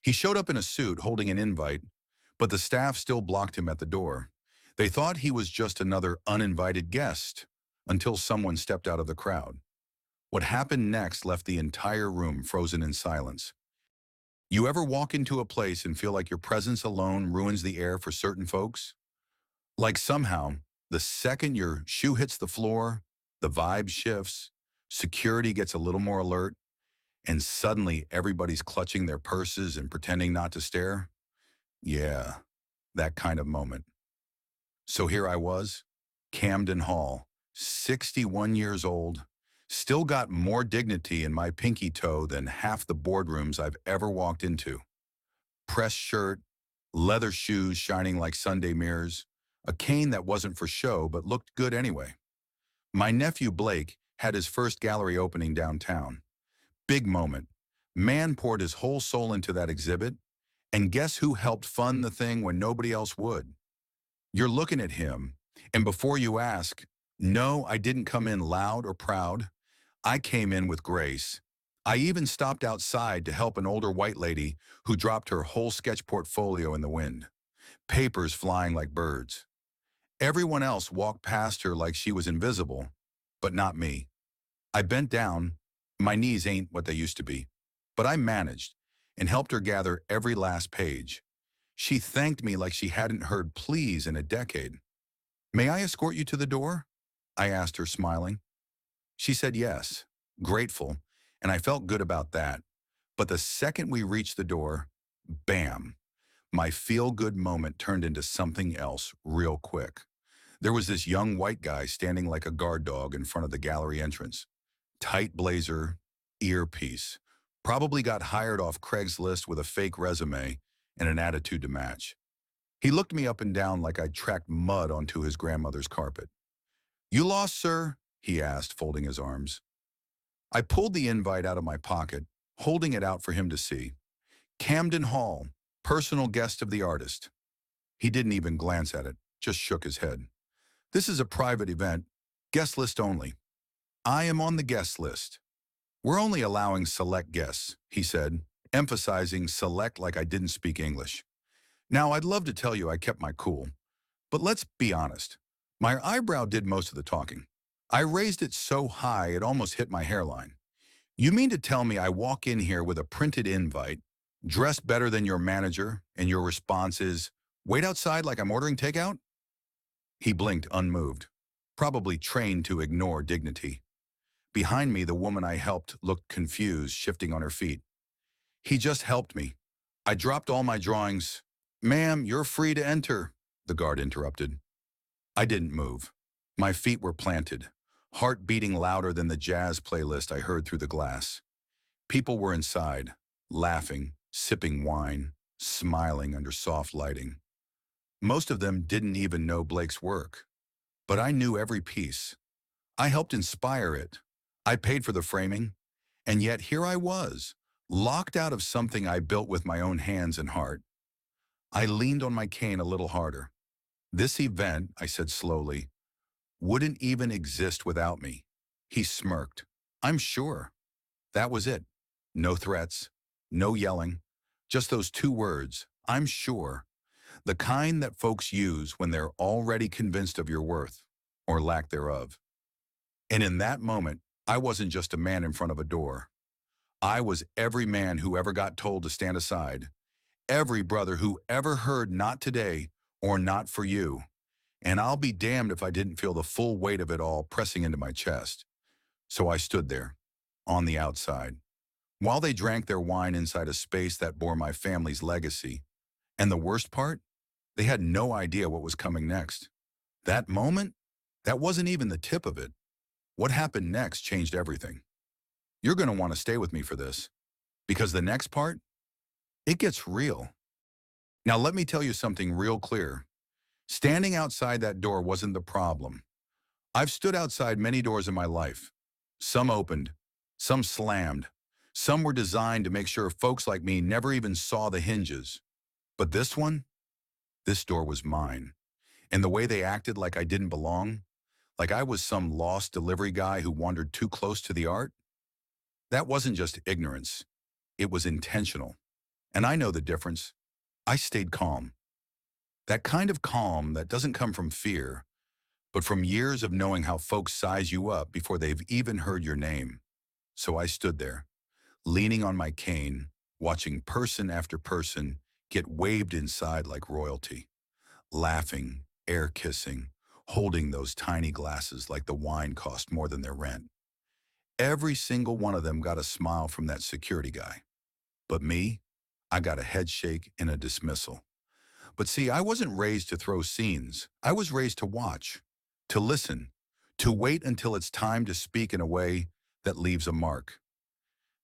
He showed up in a suit holding an invite, but the staff still blocked him at the door. They thought he was just another uninvited guest until someone stepped out of the crowd. What happened next left the entire room frozen in silence. You ever walk into a place and feel like your presence alone ruins the air for certain folks? Like somehow, the second your shoe hits the floor, the vibe shifts, security gets a little more alert, and suddenly everybody's clutching their purses and pretending not to stare? Yeah, that kind of moment. So here I was, Camden Hall, 61 years old, still got more dignity in my pinky toe than half the boardrooms I've ever walked into. Pressed shirt, leather shoes shining like Sunday mirrors, a cane that wasn't for show but looked good anyway. My nephew Blake had his first gallery opening downtown. Big moment. Man poured his whole soul into that exhibit, and guess who helped fund the thing when nobody else would? You're looking at him, and before you ask, no, I didn't come in loud or proud. I came in with grace. I even stopped outside to help an older white lady who dropped her whole sketch portfolio in the wind, papers flying like birds. Everyone else walked past her like she was invisible, but not me. I bent down. My knees ain't what they used to be, but I managed and helped her gather every last page. She thanked me like she hadn't heard please in a decade. May I escort you to the door? I asked her, smiling. She said yes, grateful, and I felt good about that. But the second we reached the door, bam, my feel-good moment turned into something else real quick. There was this young white guy standing like a guard dog in front of the gallery entrance. Tight blazer, earpiece. Probably got hired off Craigslist with a fake resume and an attitude to match. He looked me up and down like I'd tracked mud onto his grandmother's carpet. "You lost, sir?" he asked, folding his arms. I pulled the invite out of my pocket, holding it out for him to see. Camden Hall, personal guest of the artist. He didn't even glance at it, just shook his head. "This is a private event, guest list only." "I am on the guest list." "We're only allowing select guests," he said, emphasizing select like I didn't speak English. Now, I'd love to tell you I kept my cool, but let's be honest. My eyebrow did most of the talking. I raised it so high it almost hit my hairline. "You mean to tell me I walk in here with a printed invite, dressed better than your manager, and your response is, 'Wait outside like I'm ordering takeout'?" He blinked, unmoved, probably trained to ignore dignity. Behind me, the woman I helped looked confused, shifting on her feet. "He just helped me. I dropped all my drawings." "Ma'am, you're free to enter," the guard interrupted. I didn't move. My feet were planted, heart beating louder than the jazz playlist I heard through the glass. People were inside, laughing, sipping wine, smiling under soft lighting. Most of them didn't even know Blake's work, but I knew every piece. I helped inspire it. I paid for the framing, and yet here I was, locked out of something I built with my own hands and heart. I leaned on my cane a little harder. "This event," I said slowly, "wouldn't even exist without me." He smirked. "I'm sure." That was it. No threats, no yelling, just those two words, "I'm sure." The kind that folks use when they're already convinced of your worth, or lack thereof. And in that moment, I wasn't just a man in front of a door. I was every man who ever got told to stand aside, every brother who ever heard "not today" or "not for you." And I'll be damned if I didn't feel the full weight of it all pressing into my chest. So I stood there, on the outside, while they drank their wine inside a space that bore my family's legacy. And the worst part? They had no idea what was coming next. That moment? That wasn't even the tip of it. What happened next changed everything. You're going to want to stay with me for this, because the next part, it gets real. Now let me tell you something real clear. Standing outside that door wasn't the problem. I've stood outside many doors in my life. Some opened, some slammed, some were designed to make sure folks like me never even saw the hinges. But this one? This door was mine. And the way they acted like I didn't belong, like I was some lost delivery guy who wandered too close to the art, that wasn't just ignorance. It was intentional. And I know the difference. I stayed calm. That kind of calm that doesn't come from fear, but from years of knowing how folks size you up before they've even heard your name. So I stood there, leaning on my cane, watching person after person get waved inside like royalty, laughing, air kissing, holding those tiny glasses like the wine cost more than their rent. Every single one of them got a smile from that security guy. But me, I got a head shake and a dismissal. But see, I wasn't raised to throw scenes. I was raised to watch, to listen, to wait until it's time to speak in a way that leaves a mark.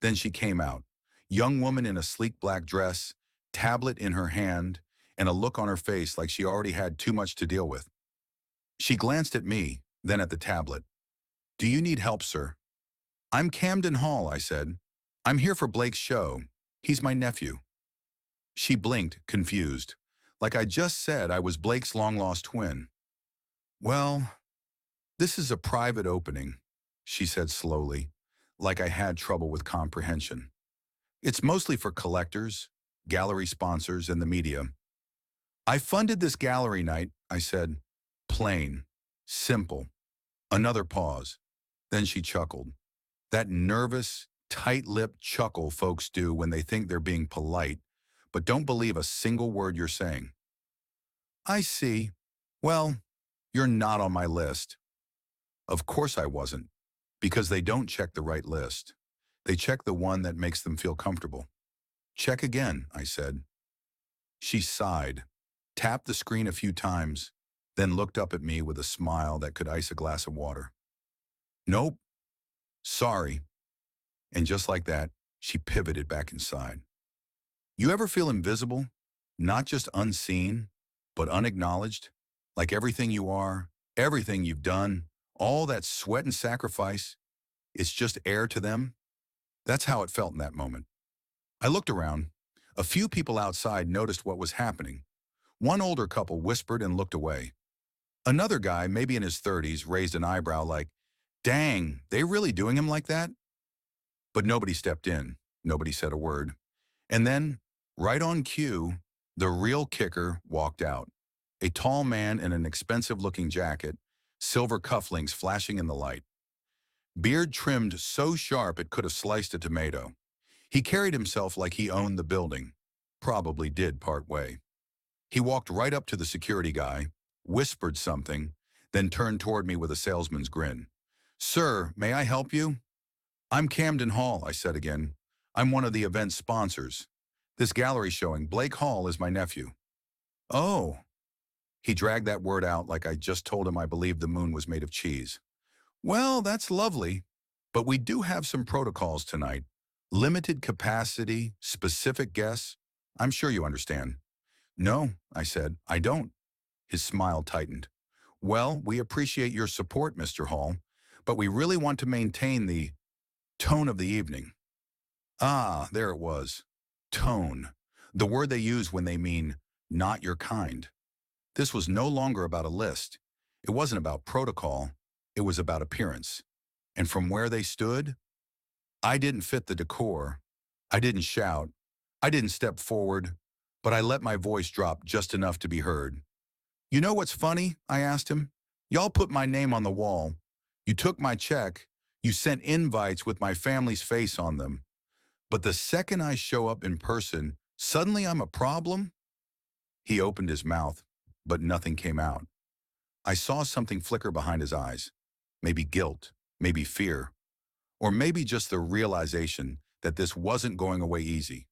Then she came out, young woman in a sleek black dress, tablet in her hand, and a look on her face like she already had too much to deal with. She glanced at me, then at the tablet. "Do you need help, sir?" "I'm Camden Hall," I said. "I'm here for Blake's show. He's my nephew." She blinked, confused, like I just said I was Blake's long-lost twin. "Well, this is a private opening," she said slowly, like I had trouble with comprehension. "It's mostly for collectors, gallery sponsors, and the media." "I funded this gallery night," I said. Plain, simple. Another pause. Then she chuckled. That nervous, tight-lipped chuckle folks do when they think they're being polite, but don't believe a single word you're saying. "I see. Well, you're not on my list." Of course I wasn't, because they don't check the right list. They check the one that makes them feel comfortable. "Check again," I said. She sighed, tapped the screen a few times, then looked up at me with a smile that could ice a glass of water. "Nope, sorry." And just like that, she pivoted back inside. You ever feel invisible? Not just unseen, but unacknowledged? Like everything you are, everything you've done, all that sweat and sacrifice, it's just air to them? That's how it felt in that moment. I looked around. A few people outside noticed what was happening. One older couple whispered and looked away. Another guy, maybe in his 30s, raised an eyebrow like, "Dang, they really doing him like that?" But nobody stepped in. Nobody said a word. And then, right on cue, the real kicker walked out. A tall man in an expensive-looking jacket, silver cufflinks flashing in the light. Beard trimmed so sharp it could have sliced a tomato. He carried himself like he owned the building. Probably did part way. He walked right up to the security guy, whispered something, then turned toward me with a salesman's grin. "Sir, may I help you?" "I'm Camden Hall," I said again. "I'm one of the event's sponsors. This gallery showing, Blake Hall, is my nephew." "Oh." He dragged that word out like I just told him I believed the moon was made of cheese. "Well, that's lovely, but we do have some protocols tonight. Limited capacity, specific guests. I'm sure you understand." "No," I said, "I don't." His smile tightened. "Well, we appreciate your support, Mr. Hall, but we really want to maintain the tone of the evening." Ah, there it was. Tone. The word they use when they mean not your kind. This was no longer about a list. It wasn't about protocol. It was about appearance. And from where they stood, I didn't fit the decor. I didn't shout. I didn't step forward, but I let my voice drop just enough to be heard. "You know what's funny?" I asked him. "Y'all put my name on the wall. You took my check. You sent invites with my family's face on them. But the second I show up in person, suddenly I'm a problem?" He opened his mouth, but nothing came out. I saw something flicker behind his eyes. Maybe guilt, maybe fear, or maybe just the realization that this wasn't going away easy.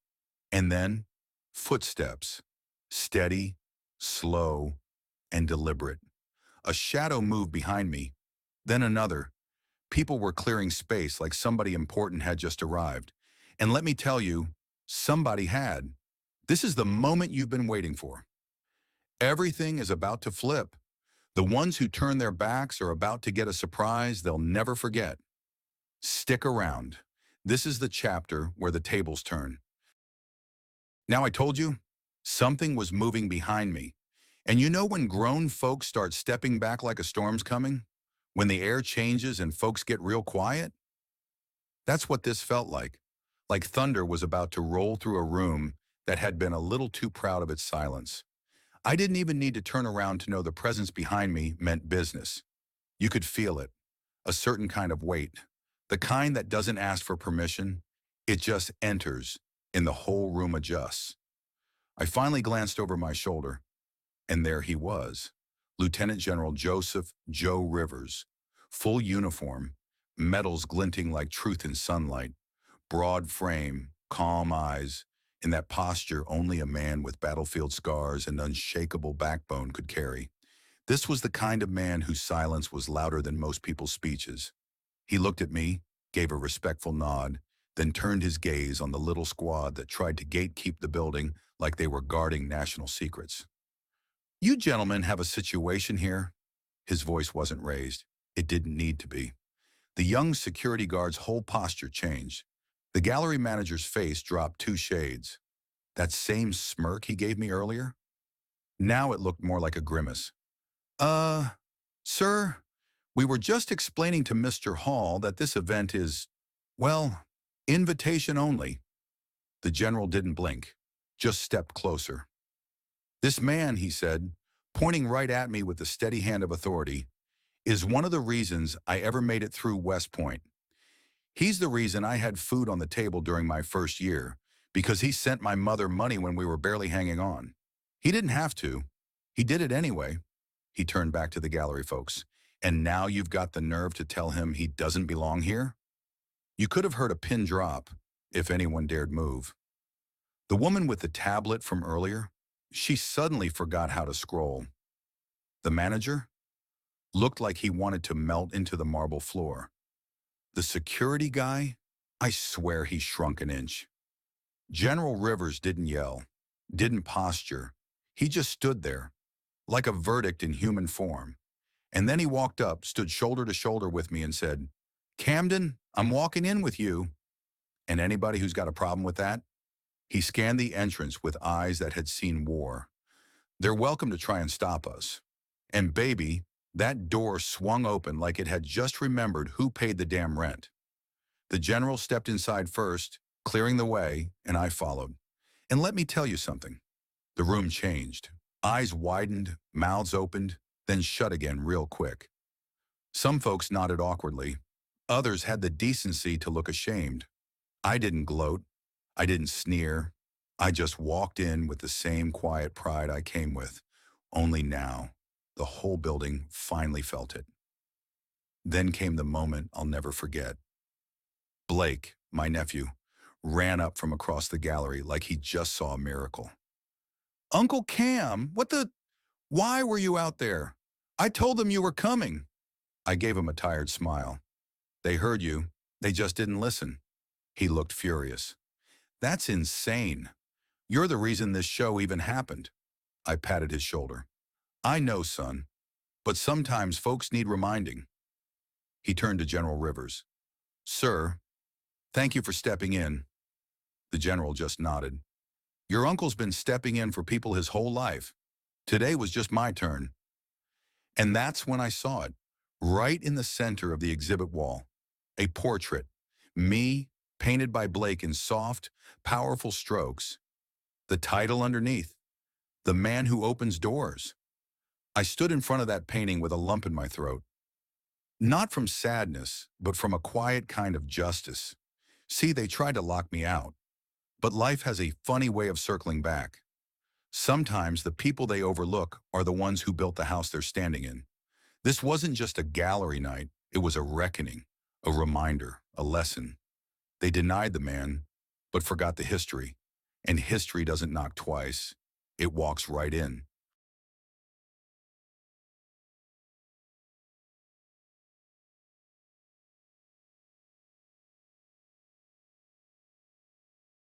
And then, footsteps. Steady, slow, and deliberate. A shadow moved behind me, then another. People were clearing space like somebody important had just arrived. And let me tell you, somebody had. This is the moment you've been waiting for. Everything is about to flip. The ones who turn their backs are about to get a surprise they'll never forget. Stick around. This is the chapter where the tables turn. Now I told you, something was moving behind me. And you know when grown folks start stepping back like a storm's coming? When the air changes and folks get real quiet? That's what this felt like thunder was about to roll through a room that had been a little too proud of its silence. I didn't even need to turn around to know the presence behind me meant business. You could feel it, a certain kind of weight, the kind that doesn't ask for permission, it just enters, and the whole room adjusts. I finally glanced over my shoulder, and there he was, Lieutenant General Joseph Joe Rivers, full uniform, medals glinting like truth in sunlight, broad frame, calm eyes, in that posture only a man with battlefield scars and unshakable backbone could carry. This was the kind of man whose silence was louder than most people's speeches. He looked at me, gave a respectful nod, then turned his gaze on the little squad that tried to gatekeep the building like they were guarding national secrets. "You gentlemen have a situation here?" His voice wasn't raised. It didn't need to be. The young security guard's whole posture changed. The gallery manager's face dropped 2 shades. That same smirk he gave me earlier? Now it looked more like a grimace. Uh, Sir, we were just explaining to Mr. Hall that this event is, well, invitation only." The general didn't blink, just stepped closer. "This man," he said, pointing right at me with the steady hand of authority, "is one of the reasons I ever made it through West Point. He's the reason I had food on the table during my first year, because he sent my mother money when we were barely hanging on. He didn't have to. He did it anyway." He turned back to the gallery folks. "And now you've got the nerve to tell him he doesn't belong here?" You could have heard a pin drop, if anyone dared move. The woman with the tablet from earlier, she suddenly forgot how to scroll. The manager looked like he wanted to melt into the marble floor. The security guy, I swear he shrunk an inch. General Rivers didn't yell, didn't posture. He just stood there, like a verdict in human form. And then he walked up, stood shoulder to shoulder with me and said, "Camden, I'm walking in with you. And anybody who's got a problem with that?" He scanned the entrance with eyes that had seen war. "They're welcome to try and stop us." And baby, that door swung open like it had just remembered who paid the damn rent. The general stepped inside first, clearing the way, and I followed. And let me tell you something. The room changed. Eyes widened, mouths opened, then shut again real quick. Some folks nodded awkwardly. Others had the decency to look ashamed. I didn't gloat. I didn't sneer. I just walked in with the same quiet pride I came with. Only now, the whole building finally felt it. Then came the moment I'll never forget. Blake, my nephew, ran up from across the gallery like he just saw a miracle. "Uncle Cam, why were you out there? I told them you were coming." I gave him a tired smile. "They heard you. They just didn't listen." He looked furious. "That's insane. You're the reason this show even happened." I patted his shoulder. "I know, son, but sometimes folks need reminding." He turned to General Rivers. "Sir, thank you for stepping in." The general just nodded. "Your uncle's been stepping in for people his whole life. Today was just my turn." And that's when I saw it, right in the center of the exhibit wall. A portrait, me, painted by Blake in soft, powerful strokes. The title underneath, "The Man Who Opens Doors." I stood in front of that painting with a lump in my throat. Not from sadness, but from a quiet kind of justice. See, they tried to lock me out. But life has a funny way of circling back. Sometimes the people they overlook are the ones who built the house they're standing in. This wasn't just a gallery night, it was a reckoning, a reminder, a lesson. They denied the man, but forgot the history. And history doesn't knock twice, it walks right in.